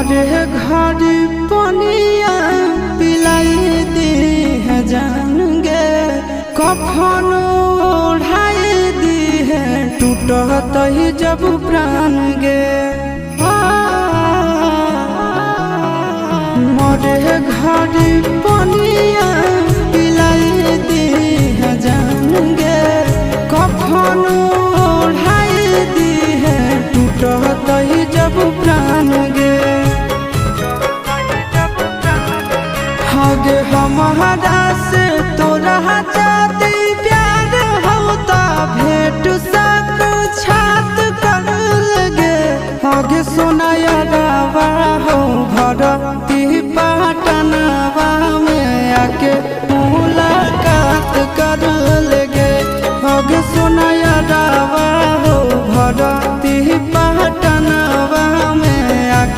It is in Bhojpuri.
मरे घर पनिया पिलाई दी है जान गे, कफन ओढ़ाई दी है टूटत ही जब प्राण गे। मरे घर पनिया पिलाई दी है जान गे, कफन ओढ़ाई दी है टूटत ही जब प्राण गे। हगे हमारा से तोरा